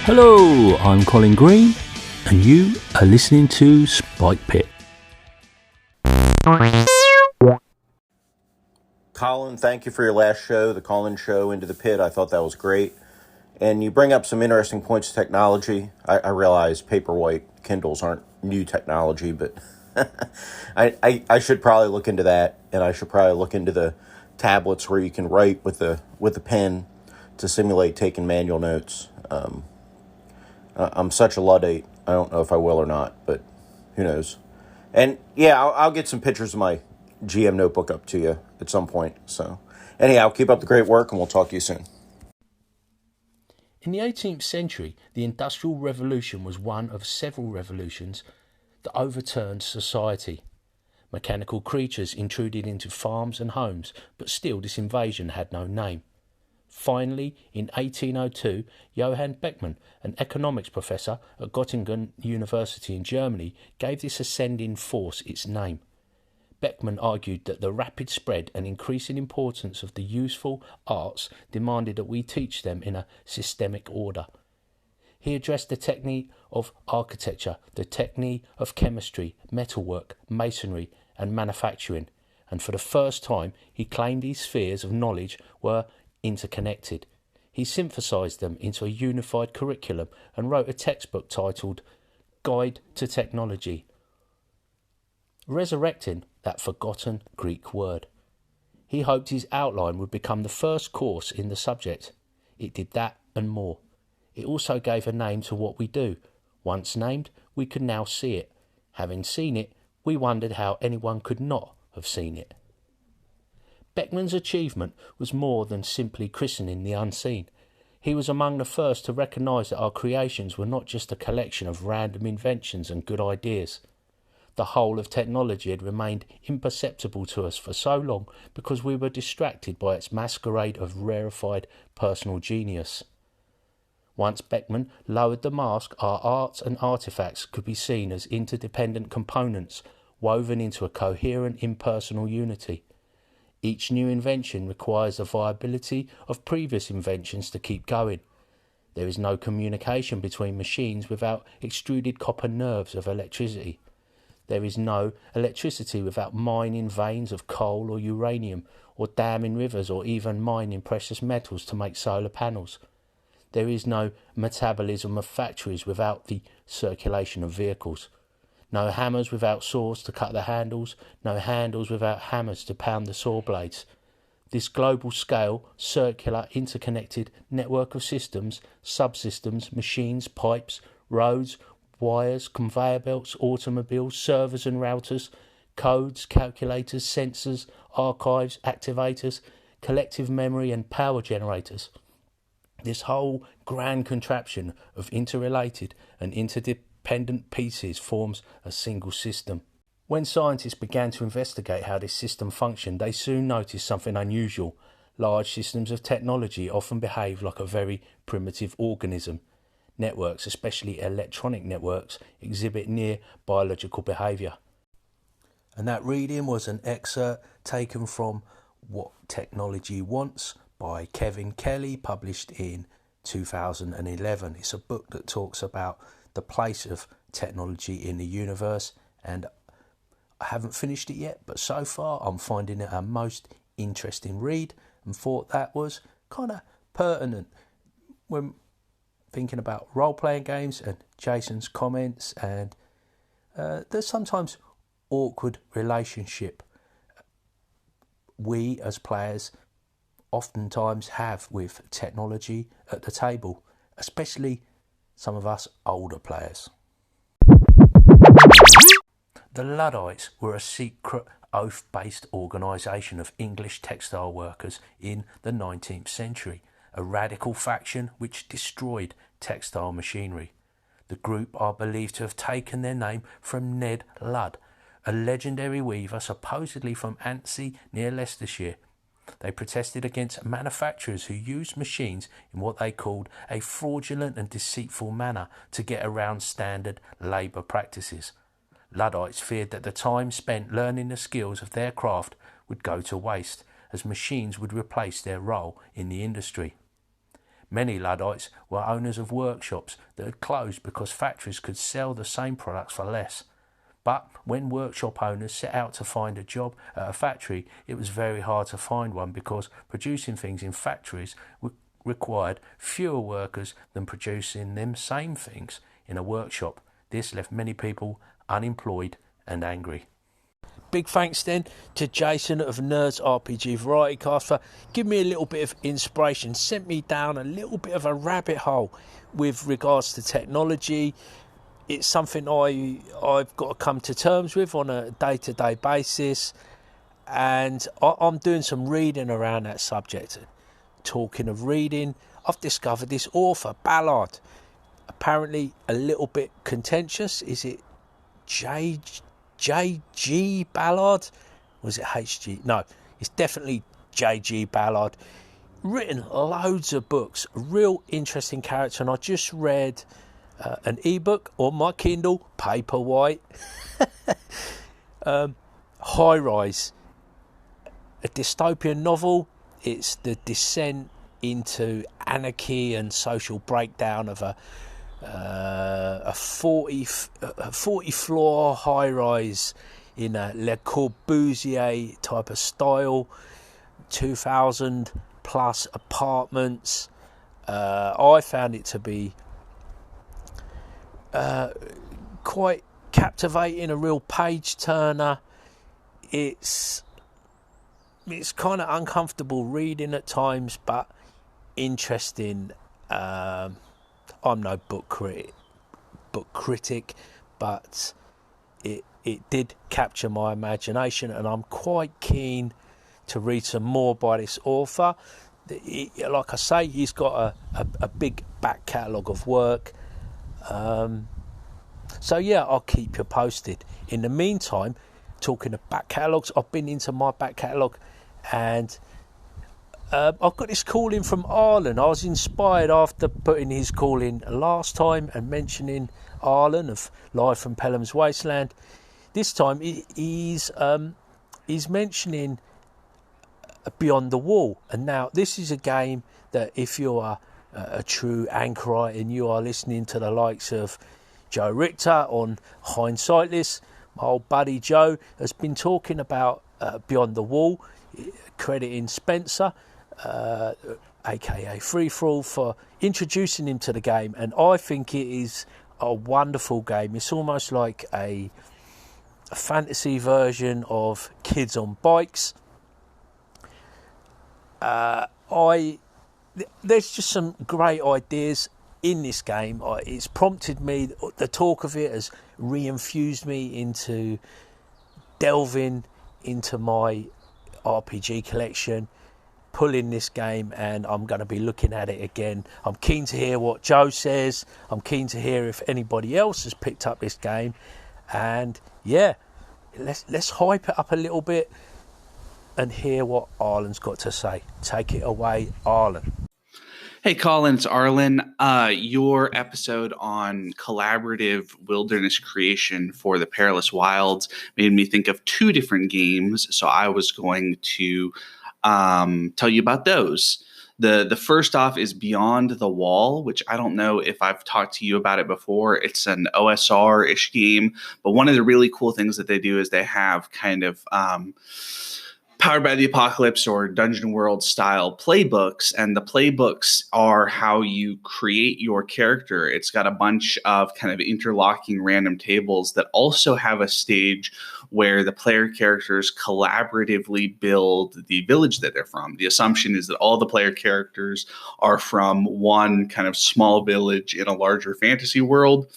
Hello, I'm Colin Green, and you are listening to Spike Pit. Colin, thank you for your last show, the Colin Show, Into the Pit. I thought that was great. And you bring up some interesting points of technology. I realize Paperwhite Kindles aren't new technology, but I should probably look into that, and I should probably look into the tablets where you can write with the pen to simulate taking manual notes. I'm such a Luddite. I don't know if I will or not, but who knows. And yeah, I'll get some pictures of my GM notebook up to you at some point. So anyhow, keep up the great work, and we'll talk to you soon. In the 18th century, the Industrial Revolution was one of several revolutions that overturned society. Mechanical creatures intruded into farms and homes, but still this invasion had no name. Finally, in 1802, Johann Beckmann, an economics professor at Göttingen University in Germany, gave this ascending force its name. Beckmann argued that the rapid spread and increasing importance of the useful arts demanded that we teach them in a systemic order. He addressed the technique of architecture, the technique of chemistry, metalwork, masonry, and manufacturing, and for the first time he claimed these spheres of knowledge were interconnected. He synthesized them into a unified curriculum and wrote a textbook titled Guide to Technology, resurrecting that forgotten Greek word. He hoped his outline would become the first course in the subject. It did that and more. It also gave a name to what we do. Once named, we could now see it. Having seen it, we wondered how anyone could not have seen it. Beckmann's achievement was more than simply christening the unseen. He was among the first to recognise that our creations were not just a collection of random inventions and good ideas. The whole of technology had remained imperceptible to us for so long because we were distracted by its masquerade of rarefied personal genius. Once Beckmann lowered the mask, our arts and artefacts could be seen as interdependent components woven into a coherent impersonal unity. Each new invention requires the viability of previous inventions to keep going. There is no communication between machines without extruded copper nerves of electricity. There is no electricity without mining veins of coal or uranium, or damming rivers, or even mining precious metals to make solar panels. There is no metabolism of factories without the circulation of vehicles. No hammers without saws to cut the handles, no handles without hammers to pound the saw blades. This global scale, circular, interconnected network of systems, subsystems, machines, pipes, roads, wires, conveyor belts, automobiles, servers and routers, codes, calculators, sensors, archives, activators, collective memory and power generators. This whole grand contraption of interrelated and interdependent pieces forms a single system. When scientists began to investigate how this system functioned, they soon noticed something unusual. Large systems of technology often behave like a very primitive organism. Networks, especially electronic networks, exhibit near biological behaviour. And that reading was an excerpt taken from What Technology Wants by Kevin Kelly, published in 2011. It's a book that talks about the place of technology in the universe, and I haven't finished it yet, but so far I'm finding it a most interesting read, and thought that was kind of pertinent when thinking about role-playing games and Jason's comments and there's sometimes awkward relationship we as players oftentimes have with technology at the table, especially some of us older players. The Luddites were a secret oath-based organisation of English textile workers in the 19th century, a radical faction which destroyed textile machinery. The group are believed to have taken their name from Ned Ludd, a legendary weaver supposedly from Anstey near Leicestershire. They protested against manufacturers who used machines in what they called a fraudulent and deceitful manner to get around standard labour practices. Luddites feared that the time spent learning the skills of their craft would go to waste, as machines would replace their role in the industry. Many Luddites were owners of workshops that had closed because factories could sell the same products for less. But when workshop owners set out to find a job at a factory, it was very hard to find one because producing things in factories required fewer workers than producing them same things in a workshop. This left many people unemployed and angry. Big thanks then to Jason of Nerds RPG Variety Cast for giving me a little bit of inspiration, sent me down a little bit of a rabbit hole with regards to technology. It's something I've got to come to terms with on a day-to-day basis, and I'm doing some reading around that subject. Talking of reading, I've discovered this author, Ballard. Apparently a little bit contentious. Is it J.G. Ballard? Was it H.G.? No, it's definitely J.G. Ballard. Written loads of books, a real interesting character, and I just read an ebook on my Kindle, Paperwhite, High Rise, a dystopian novel. It's the descent into anarchy and social breakdown of a 40 floor high rise in a Le Corbusier type of style, 2,000 plus apartments. I found it to be quite captivating, a real page turner. It's kind of uncomfortable reading at times, but interesting. I'm no book critic, but it did capture my imagination, and I'm quite keen to read some more by this author. Like I say, he's got a big back catalogue of work. So yeah, I'll keep you posted. In the meantime, talking of back catalogues, I've been into my back catalogue, and I've got this call in from Arlen. I was inspired after putting his call in last time and mentioning Arlen of Live from Pelham's Wasteland. This time he's mentioning Beyond the Wall. And now this is a game that if you are a true anchorite and you are listening to the likes of Joe Richter on Hindsightless, my old buddy Joe has been talking about Beyond the Wall, crediting Spencer, aka Free For All, for introducing him to the game, and I think it is a wonderful game. It's almost like a fantasy version of Kids on Bikes. There's just some great ideas in this game. It's prompted me, the talk of it has re-infused me into delving into my RPG collection, pulling this game, and I'm going to be looking at it again. I'm keen to hear what Joe says. I'm keen to hear if anybody else has picked up this game, and yeah, let's hype it up a little bit and hear what Arlen's got to say. Take it away, Arlen. Hey, Colin, it's Arlen. Your episode on collaborative wilderness creation for the Perilous Wilds made me think of two different games, so I was going to tell you about those. The first off is Beyond the Wall, which I don't know if I've talked to you about it before. It's an OSR-ish game, but one of the really cool things that they do is they have kind of Powered by the Apocalypse or Dungeon World style playbooks, and the playbooks are how you create your character. It's got a bunch of kind of interlocking random tables that also have a stage where the player characters collaboratively build the village that they're from. The assumption is that all the player characters are from one kind of small village in a larger fantasy world.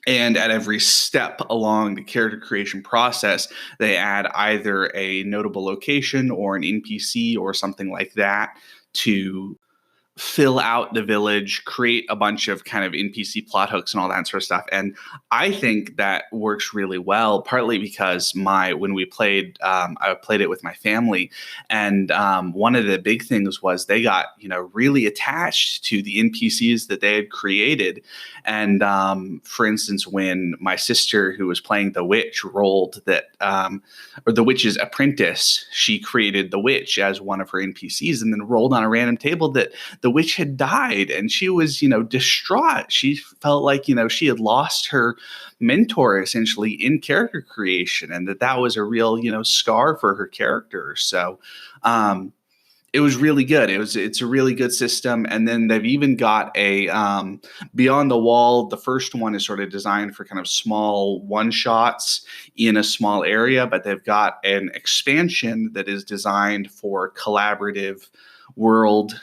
And at every step along the character creation process, they add either a notable location or an NPC or something like that to fill out the village, create a bunch of kind of NPC plot hooks and all that sort of stuff. And I think that works really well, partly because when we played, I played it with my family. And one of the big things was they got, really attached to the NPCs that they had created. And for instance, when my sister, who was playing the witch, rolled that, or the witch's apprentice, she created the witch as one of her NPCs and then rolled on a random table that the the witch had died, and she was, distraught. She felt like, she had lost her mentor essentially in character creation, and that was a real, scar for her character. So, it was really good. It's a really good system. And then they've even got a Beyond the Wall. The first one is sort of designed for kind of small one shots in a small area, but they've got an expansion that is designed for collaborative world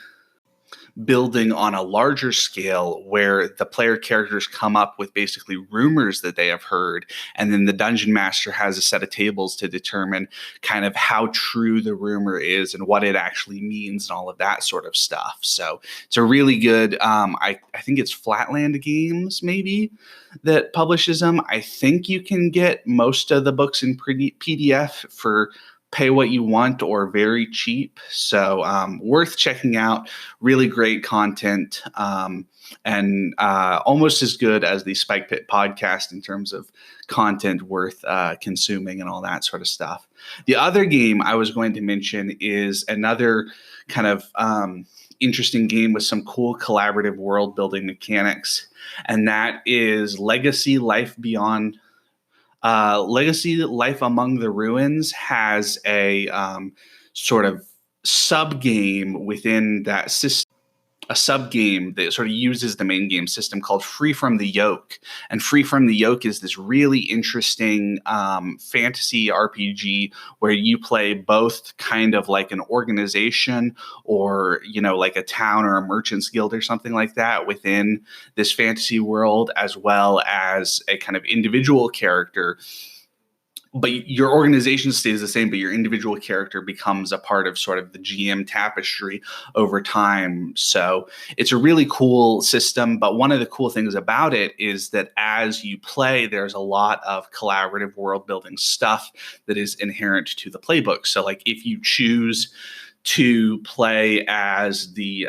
building on a larger scale, where the player characters come up with basically rumors that they have heard, and then the dungeon master has a set of tables to determine kind of how true the rumor is and what it actually means and all of that sort of stuff. So it's a really good, I think it's Flatland Games maybe that publishes them. I think you can get most of the books in PDF for pay what you want or very cheap. So worth checking out. Really great content, and almost as good as the Spike Pit podcast in terms of content worth consuming and all that sort of stuff. The other game I was going to mention is another kind of interesting game with some cool collaborative world building mechanics, and that is Legacy Life Beyond. Legacy Life Among the Ruins has a sort of sub game within that system, a sub game that sort of uses the main game system called Free from the Yoke. And Free from the Yoke is this really interesting fantasy RPG where you play both kind of like an organization or, like a town or a merchant's guild or something like that within this fantasy world, as well as a kind of individual character. But your organization stays the same, but your individual character becomes a part of sort of the GM tapestry over time. So it's a really cool system. But one of the cool things about it is that as you play, there's a lot of collaborative world building stuff that is inherent to the playbook. So like if you choose to play as the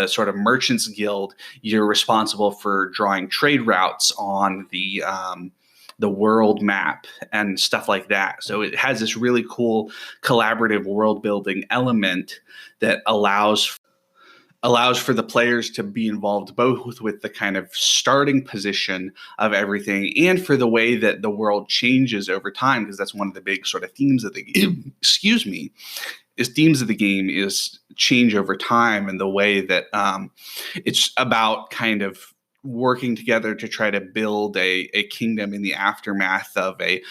sort of merchants guild, you're responsible for drawing trade routes on the world map and stuff like that. So it has this really cool collaborative world building element that allows for the players to be involved both with the kind of starting position of everything and for the way that the world changes over time, because that's one of the big sort of themes of the game. Themes of the game is change over time, and the way that it's about kind of working together to try to build a kingdom in the aftermath of a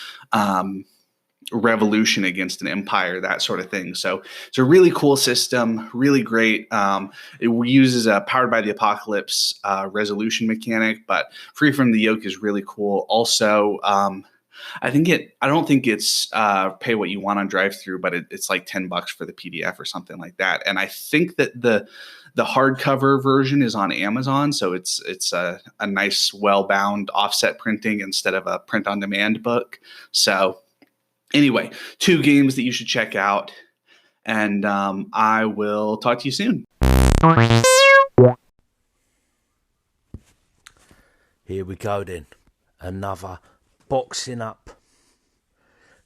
revolution against an empire, that sort of thing. So it's a really cool system, really great. It uses a Powered by the Apocalypse resolution mechanic, but Free from the Yoke is really cool. Also, I don't think it's pay what you want on drive-through, but it's like $10 for the PDF or something like that. And I think that the hardcover version is on Amazon, so it's a nice, well-bound offset printing instead of a print-on-demand book. So anyway, 2 games that you should check out, and I will talk to you soon. Here we go then. Another boxing up,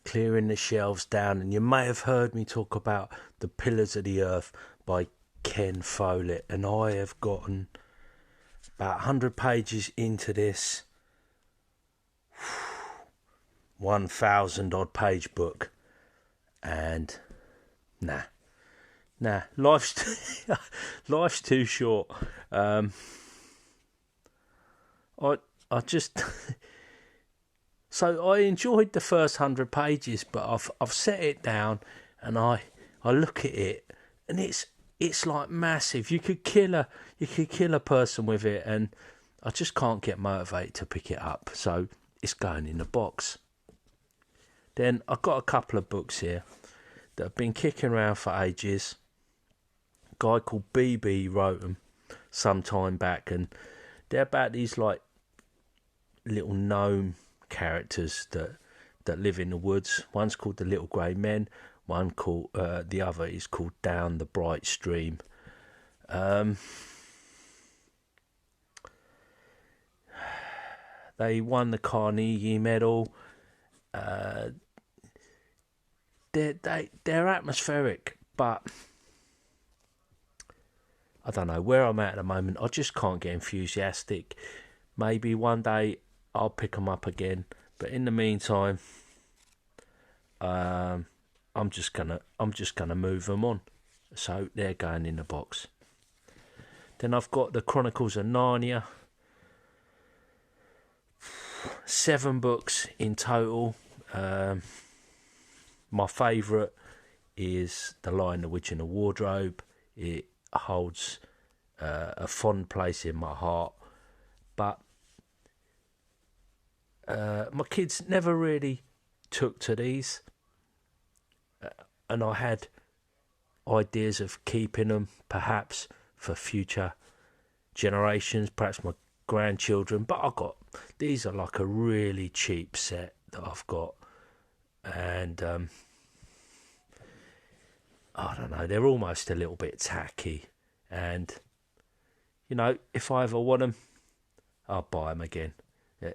clearing the shelves down, and you may have heard me talk about The Pillars of the Earth by Ken Follett, and I have gotten about 100 pages into this 1,000 odd page book, and nah, life's too short. I just so I enjoyed the first 100 pages, but I've set it down and I look at it, and it's like massive. You could kill a person with it, and I just can't get motivated to pick it up. So it's going in the box. Then I've got a couple of books here that have been kicking around for ages. A guy called BB wrote them some time back, and they're about these like little gnome characters that live in the woods. One's called the Little Grey Men. One called the other is called Down the Bright Stream. They won the Carnegie Medal. They're atmospheric, but I don't know where I'm at the moment. I just can't get enthusiastic. Maybe one day I'll pick them up again, but in the meantime, I'm just gonna move them on. So they're going in the box. Then I've got the Chronicles of Narnia. 7 books in total. My favourite is The Lion, the Witch and the Wardrobe. It holds a fond place in my heart. But my kids never really took to these. And I had ideas of keeping them, perhaps, for future generations, perhaps my grandchildren. But these are like a really cheap set that I've got. And I don't know, they're almost a little bit tacky. And, if I ever want them, I'll buy them again.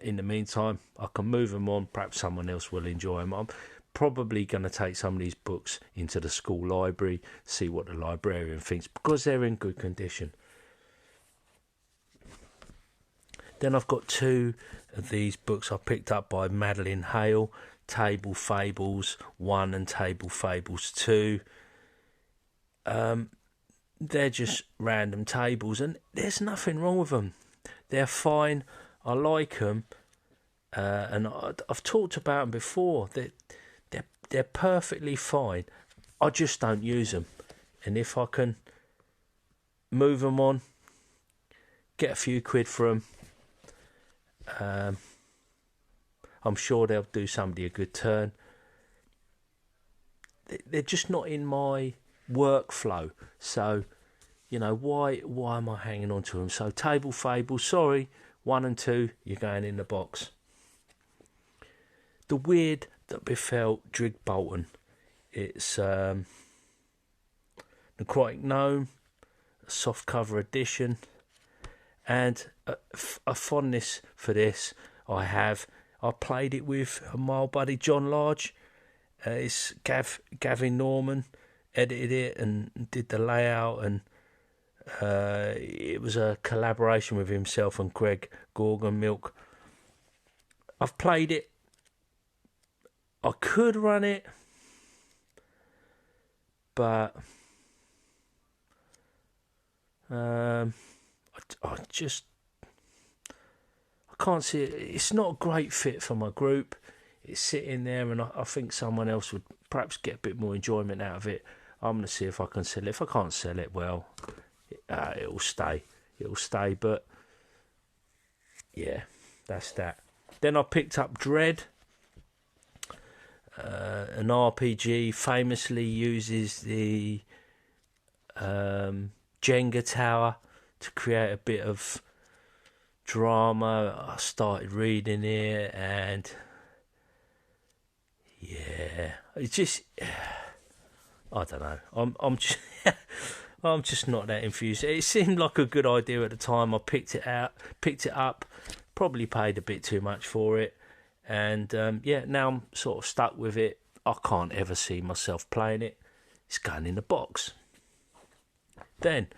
In the meantime, I can move them on. Perhaps someone else will enjoy them. I'm probably going to take some of these books into the school library, see what the librarian thinks, because they're in good condition. Then I've got 2 of these books I picked up by Madeline Hale, Table Fables 1 and Table Fables 2. They're just random tables, and there's nothing wrong with them. They're fine. I like them, and I've talked about them before. They're perfectly fine. I just don't use them, and if I can move them on, get a few quid for them, I'm sure they'll do somebody a good turn. They're just not in my workflow, so why am I hanging on to them? So Table Fables, sorry, 1 and 2, you're going in the box. The Weird That Befell Drig Bolton. It's Necrotic Gnome, a softcover edition, and a fondness for this I have. I played it with my old buddy John Large. It's Gavin Norman edited it and did the layout, and it was a collaboration with himself and Greg Gorgonmilk. I've played it. I could run it, but I can't see it. It's not a great fit for my group. It's sitting there, and I think someone else would perhaps get a bit more enjoyment out of it. I'm going to see if I can sell it. If I can't sell it, well, it'll stay. It'll stay, but yeah, that's that. Then I picked up Dread. An RPG famously uses the Jenga tower to create a bit of drama. I started reading it, and yeah, it's just, I don't know. I'm just I'm just not that enthused. It seemed like a good idea at the time. I picked it up, probably paid a bit too much for it. And now I'm sort of stuck with it. I can't ever see myself playing it. It's going in the box. Then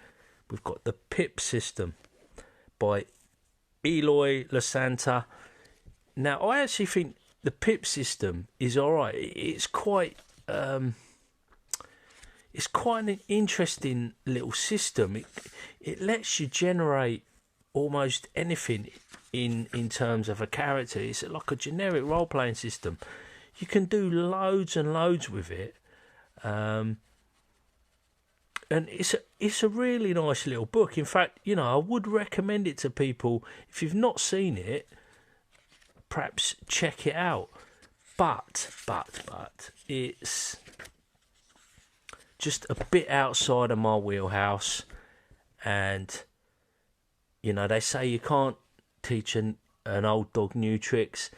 we've got the Pip System by Eloy Lasanta. Now, I actually think the Pip System is alright. It's quite an interesting little system. It lets you generate almost anything in terms of a character. It's like a generic role-playing system. You can do loads and loads with it, and it's a really nice little book. In fact, I would recommend it to people. If you've not seen it, perhaps check it out. But it's just a bit outside of my wheelhouse, and they say you can't teach an old dog new tricks,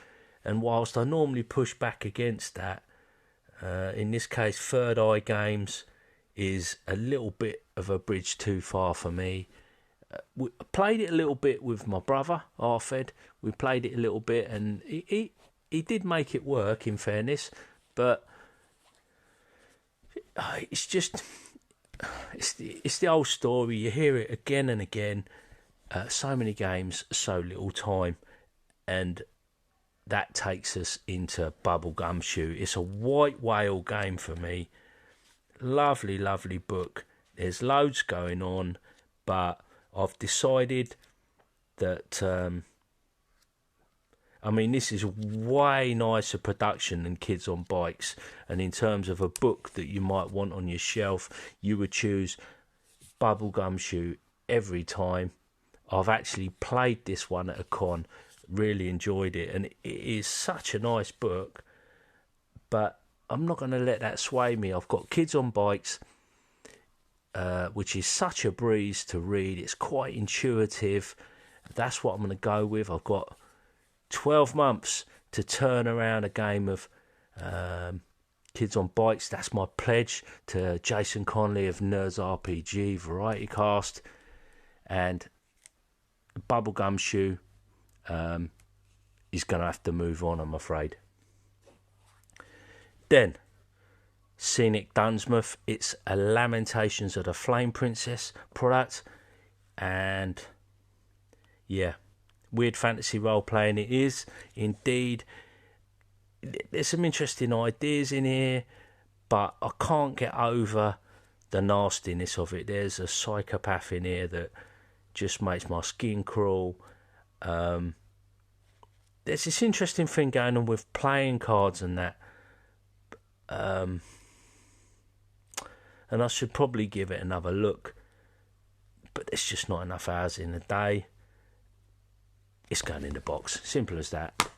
and whilst I normally push back against that, in this case Third Eye Games is a little bit of a bridge too far for me. I played it a little bit with my brother Arfed. We played it a little bit, and he did make it work, in fairness, but it's just, it's the old story. You hear it again and again. So many games, so little time, and that takes us into Bubblegum Shoe. It's a white whale game for me. Lovely, lovely book. There's loads going on, but I've decided that this is way nicer production than Kids on Bikes, and in terms of a book that you might want on your shelf, you would choose Bubblegum Shoe every time. I've actually played this one at a con, really enjoyed it, and it is such a nice book, but I'm not going to let that sway me. I've got Kids on Bikes, which is such a breeze to read. It's quite intuitive. That's what I'm going to go with. I've got 12 months to turn around a game of Kids on Bikes. That's my pledge to Jason Conley of Nerds RPG Variety Cast. And Bubblegum Shoe is going to have to move on, I'm afraid. Then, Scenic Dunsmouth. It's a Lamentations of the Flame Princess product. And yeah, weird fantasy role playing it is indeed. There's some interesting ideas in here, but I can't get over the nastiness of it. There's a psychopath in here that just makes my skin crawl. There's this interesting thing going on with playing cards and that, and I should probably give it another look, but there's just not enough hours in the day. It's going in the box. Simple as that.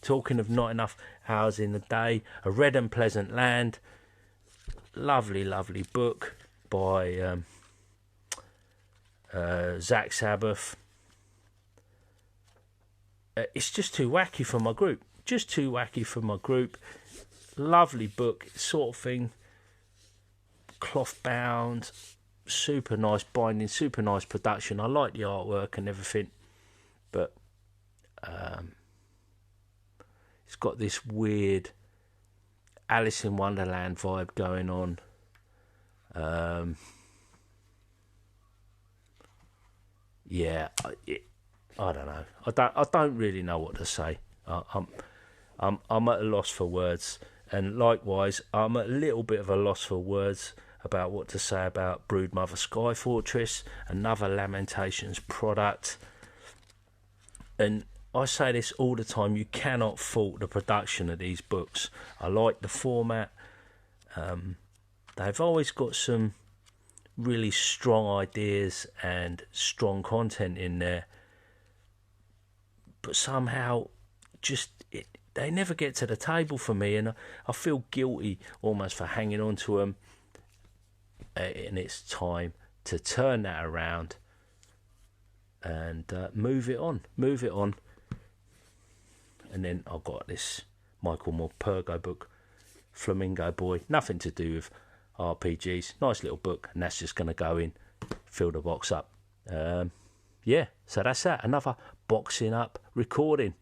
Talking of not enough hours in the day, A Red and Pleasant Land. Lovely, lovely book by Zach Sabbath. It's just too wacky for my group. Lovely book, sort of thing. Cloth bound. Super nice binding, super nice production. I like the artwork and everything. But it's got this weird Alice in Wonderland vibe going on. I don't know. I don't really know what to say. I'm at a loss for words, and likewise, I'm at a little bit of a loss for words about what to say about Broodmother Sky Fortress, another Lamentations product. And I say this all the time, you cannot fault the production of these books. I like the format. They've always got some really strong ideas and strong content in there. But somehow, they never get to the table for me, and I feel guilty almost for hanging on to them. And it's time to turn that around and move it on. And then I've got this Michael Morpurgo book, Flamingo Boy, nothing to do with RPGs, nice little book, and that's just going to go in, fill the box up. So that's that, another boxing up recording.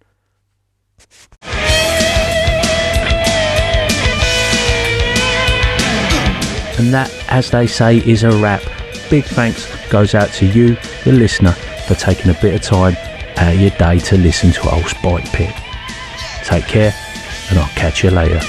And that, as they say, is a wrap. Big thanks goes out to you, the listener, for taking a bit of time out of your day to listen to Old Spike Pit. Take care, and I'll catch you later.